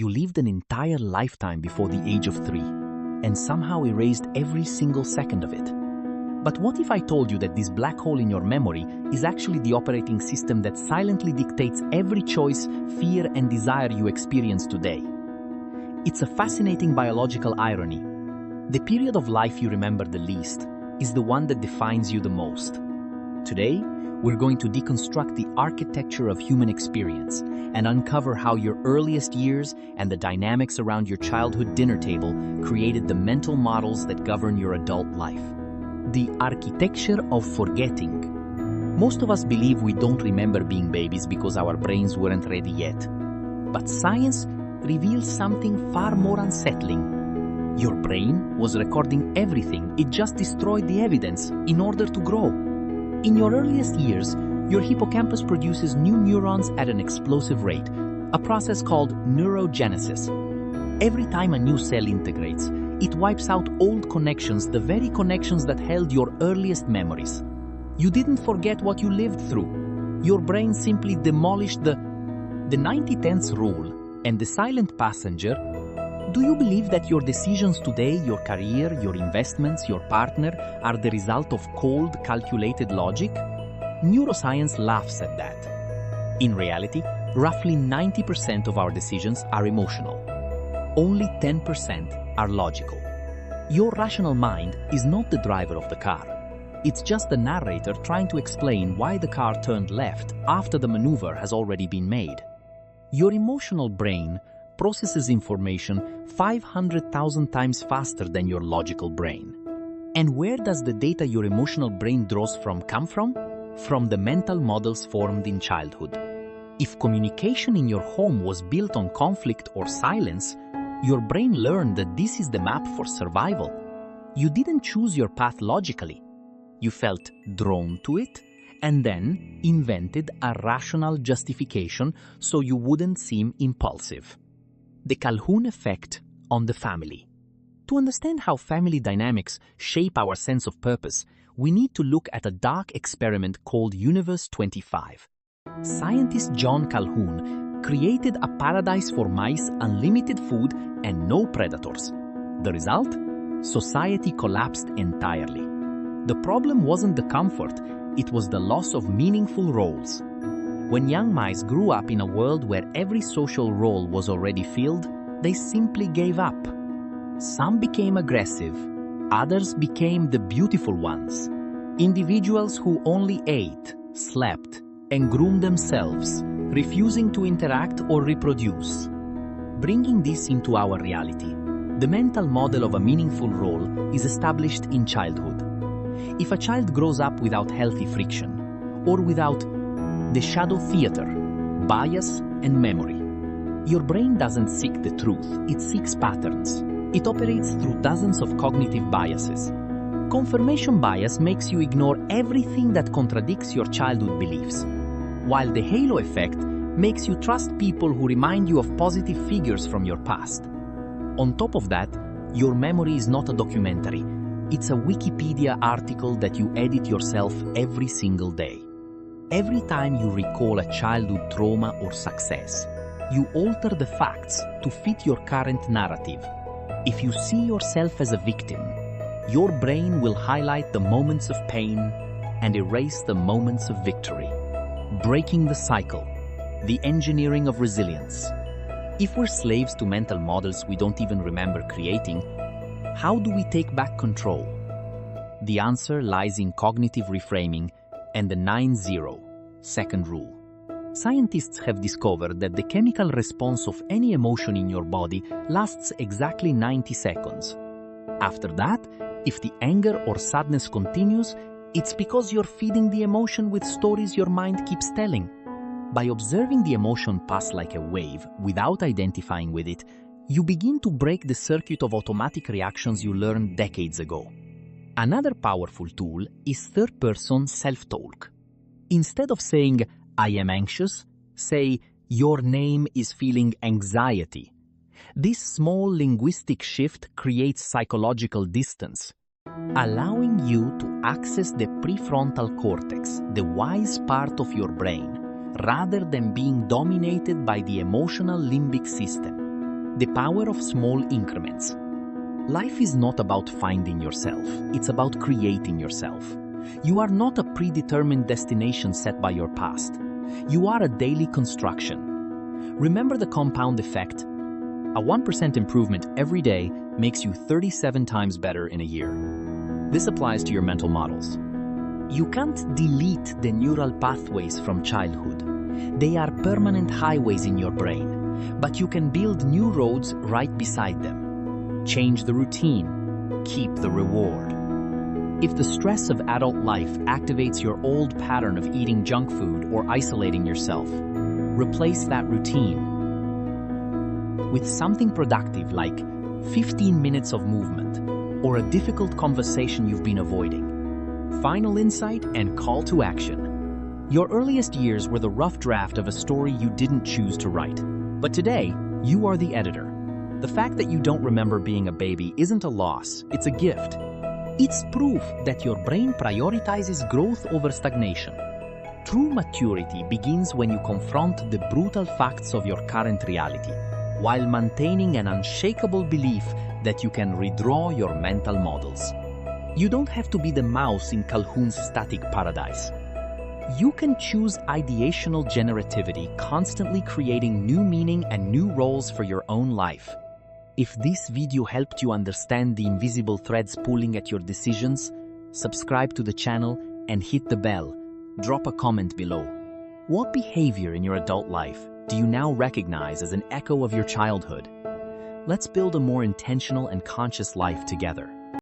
You lived an entire lifetime before the age of 3, and somehow erased every single second of it. But what if I told you that this black hole in your memory is actually the operating system that silently dictates every choice, fear, and desire you experience today? It's a fascinating biological irony. The period of life you remember the least is the one that defines you the most. Today, we're going to deconstruct the architecture of human experience and uncover how your earliest years and the dynamics around your childhood dinner table created the mental models that govern your adult life. The architecture of forgetting. Most of us believe we don't remember being babies because our brains weren't ready yet. But science reveals something far more unsettling. Your brain was recording everything, it just destroyed the evidence in order to grow. In your earliest years, your hippocampus produces new neurons at an explosive rate, a process called neurogenesis. Every time a new cell integrates, it wipes out old connections, the very connections that held your earliest memories. You didn't forget what you lived through. Your brain simply demolished the 90-10 rule and the silent passenger. Do you believe that your decisions today, your career, your investments, your partner, are the result of cold, calculated logic? Neuroscience laughs at that. In reality, roughly 90% of our decisions are emotional. Only 10% are logical. Your rational mind is not the driver of the car. It's just the narrator trying to explain why the car turned left after the maneuver has already been made. Your emotional brain processes information 500,000 times faster than your logical brain. And where does the data your emotional brain draws from come from? From the mental models formed in childhood. If communication in your home was built on conflict or silence, your brain learned that this is the map for survival. You didn't choose your path logically. You felt drawn to it and then invented a rational justification so you wouldn't seem impulsive. The Calhoun effect on the family. To understand how family dynamics shape our sense of purpose, we need to look at a dark experiment called Universe 25. Scientist John Calhoun created a paradise for mice, unlimited food, and no predators. The result? Society collapsed entirely. The problem wasn't the comfort, it was the loss of meaningful roles. When young mice grew up in a world where every social role was already filled, they simply gave up. Some became aggressive, others became the beautiful ones. Individuals who only ate, slept, and groomed themselves, refusing to interact or reproduce. Bringing this into our reality, the mental model of a meaningful role is established in childhood. If a child grows up without healthy friction, or without the shadow theater, bias, and memory, your brain doesn't seek the truth, it seeks patterns. It operates through dozens of cognitive biases. Confirmation bias makes you ignore everything that contradicts your childhood beliefs, while the halo effect makes you trust people who remind you of positive figures from your past. On top of that, your memory is not a documentary. It's a Wikipedia article that you edit yourself every single day. Every time you recall a childhood trauma or success, you alter the facts to fit your current narrative. If you see yourself as a victim, your brain will highlight the moments of pain and erase the moments of victory. Breaking the cycle, the engineering of resilience. If we're slaves to mental models we don't even remember creating, how do we take back control? The answer lies in cognitive reframing and the 9-0 second rule. Scientists have discovered that the chemical response of any emotion in your body lasts exactly 90 seconds. After that, if the anger or sadness continues, it's because you're feeding the emotion with stories your mind keeps telling. By observing the emotion pass like a wave without identifying with it, you begin to break the circuit of automatic reactions you learned decades ago. Another powerful tool is third-person self-talk. Instead of saying, "I am anxious," say, "Your name is feeling anxiety." This small linguistic shift creates psychological distance, allowing you to access the prefrontal cortex, the wise part of your brain, rather than being dominated by the emotional limbic system. The power of small increments. Life is not about finding yourself, it's about creating yourself. You are not a predetermined destination set by your past. You are a daily construction. Remember the compound effect? A 1% improvement every day makes you 37 times better in a year. This applies to your mental models. You can't delete the neural pathways from childhood. They are permanent highways in your brain, but you can build new roads right beside them. Change the routine, keep the reward. If the stress of adult life activates your old pattern of eating junk food or isolating yourself, replace that routine with something productive like 15 minutes of movement or a difficult conversation you've been avoiding. Final insight and call to action. Your earliest years were the rough draft of a story you didn't choose to write. But today, you are the editor. The fact that you don't remember being a baby isn't a loss, it's a gift. It's proof that your brain prioritizes growth over stagnation. True maturity begins when you confront the brutal facts of your current reality, while maintaining an unshakable belief that you can redraw your mental models. You don't have to be the mouse in Calhoun's static paradise. You can choose ideational generativity, constantly creating new meaning and new roles for your own life. If this video helped you understand the invisible threads pulling at your decisions, subscribe to the channel and hit the bell. Drop a comment below. What behavior in your adult life do you now recognize as an echo of your childhood? Let's build a more intentional and conscious life together.